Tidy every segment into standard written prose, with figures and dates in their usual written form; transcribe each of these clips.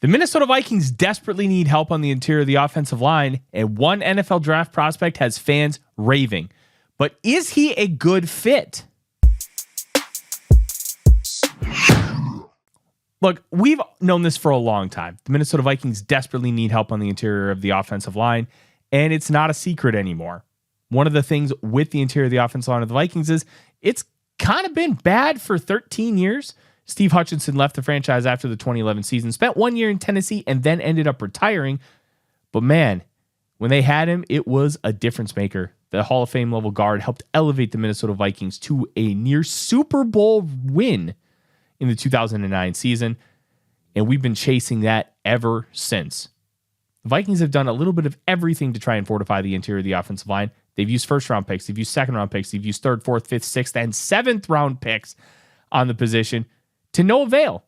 The Minnesota Vikings desperately need help on the interior of the offensive line, and one NFL draft prospect has fans raving. But is he a good fit? Look, we've known this for a long time. The Minnesota Vikings desperately need help on the interior of the offensive line, and it's not a secret anymore. One of the things with the interior of the offensive line of the Vikings is it's kind of been bad for 13 years. Steve Hutchinson left the franchise after the 2011 season, spent 1 year in Tennessee, and then ended up retiring. But man, when they had him, it was a difference maker. The Hall of Fame level guard helped elevate the Minnesota Vikings to a near Super Bowl win in the 2009 season, and we've been chasing that ever since. The Vikings have done a little bit of everything to try and fortify the interior of the offensive line. They've used first-round picks, they've used second-round picks, they've used third, fourth, fifth, sixth, and seventh-round picks on the position to no avail.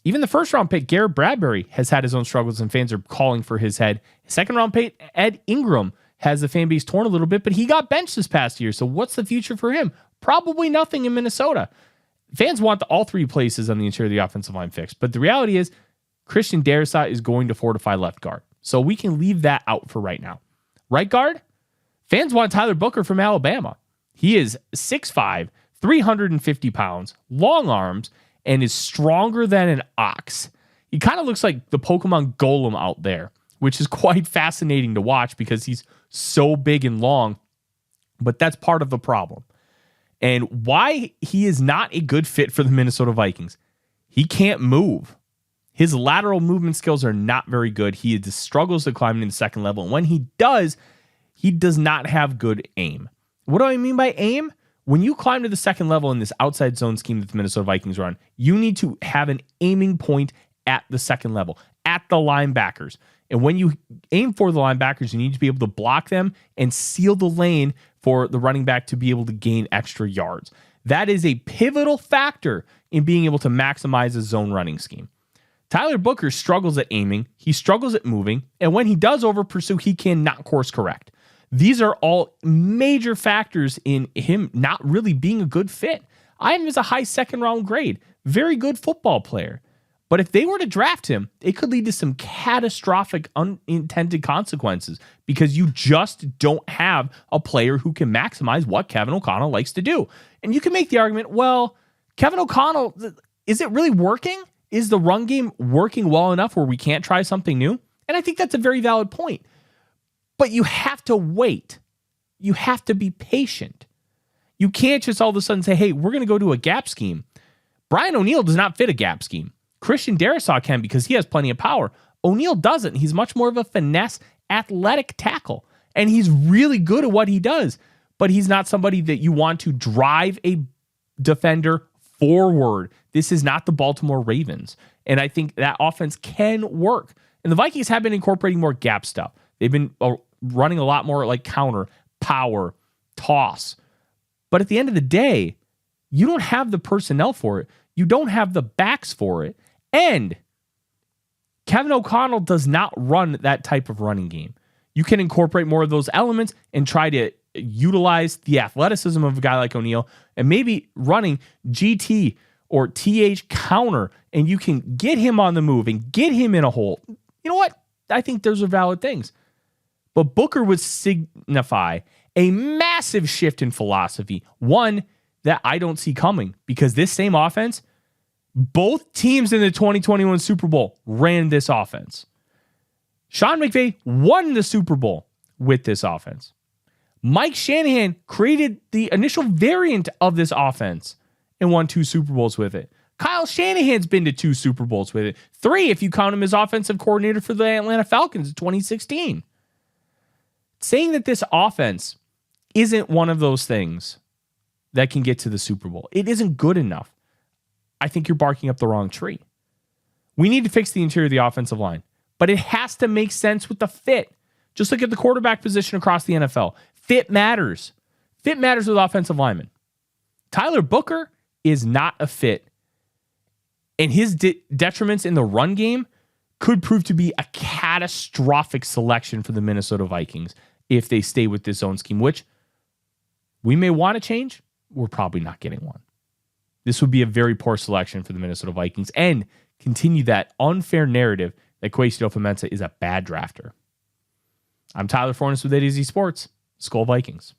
Even the first-round pick, Garrett Bradbury, has had his own struggles, and fans are calling for his head. Second-round pick, Ed Ingram, has the fan base torn a little bit, but he got benched this past year, so what's the future for him? Probably nothing in Minnesota. Fans want all three places on the interior of the offensive line fixed, but the reality is Christian Darrisaw is going to fortify left guard, so we can leave that out for right now. Right guard? Fans want Tyler Booker from Alabama. He is 6'5", 350 pounds, long arms, and is stronger than an ox. He kind of looks like the Pokemon Golem out there, which is quite fascinating to watch because he's so big and long, but that's part of the problem. And why he is not a good fit for the Minnesota Vikings. He can't move. His lateral movement skills are not very good. He just struggles to climb in the second level. And when he does not have good aim. What do I mean by aim? When you climb to the second level in this outside zone scheme that the Minnesota Vikings run, you need to have an aiming point at the second level, at the linebackers. And when you aim for the linebackers, you need to be able to block them and seal the lane for the running back to be able to gain extra yards. That is a pivotal factor in being able to maximize a zone running scheme. Tyler Booker struggles at aiming. He struggles at moving. And when he does over pursue, he cannot course correct. These are all major factors in him not really being a good fit. I have him as a high second round grade. Very good football player. But if they were to draft him, it could lead to some catastrophic unintended consequences because you just don't have a player who can maximize what Kevin O'Connell likes to do. And you can make the argument, well, Kevin O'Connell, is it really working? Is the run game working well enough where we can't try something new? And I think that's a very valid point. But you have to wait. You have to be patient. You can't just all of a sudden say, hey, we're going to go to a gap scheme. Brian O'Neill does not fit a gap scheme. Christian Darrisaw can because he has plenty of power. O'Neill doesn't. He's much more of a finesse, athletic tackle. And he's really good at what he does. But he's not somebody that you want to drive a defender forward. This is not the Baltimore Ravens. And I think that offense can work. And the Vikings have been incorporating more gap stuff. They've been running a lot more like counter, power, toss. But at the end of the day, you don't have the personnel for it. You don't have the backs for it. And Kevin O'Connell does not run that type of running game. You can incorporate more of those elements and try to utilize the athleticism of a guy like O'Neill and maybe running GT or TH counter, and you can get him on the move and get him in a hole. You know what? I think those are valid things. But Booker would signify a massive shift in philosophy, one that I don't see coming, because this same offense, both teams in the 2021 Super Bowl ran this offense. Sean McVay won the Super Bowl with this offense. Mike Shanahan created the initial variant of this offense and won 2 Super Bowls with it. Kyle Shanahan's been to 2 Super Bowls with it. 3 if you count him as offensive coordinator for the Atlanta Falcons in 2016. Saying that this offense isn't one of those things that can get to the Super Bowl, it isn't good enough, I think you're barking up the wrong tree. We need to fix the interior of the offensive line, but it has to make sense with the fit. Just look at the quarterback position across the NFL. Fit matters. Fit matters with offensive linemen. Tyler Booker is not a fit, and his detriments in the run game could prove to be a catastrophic selection for the Minnesota Vikings if they stay with this zone scheme, which we may want to change. We're probably not getting one. This would be a very poor selection for the Minnesota Vikings and continue that unfair narrative that Kwesi Ofo-Mensah is a bad drafter. I'm Tyler Forness with A to Z Sports. Skol Vikings.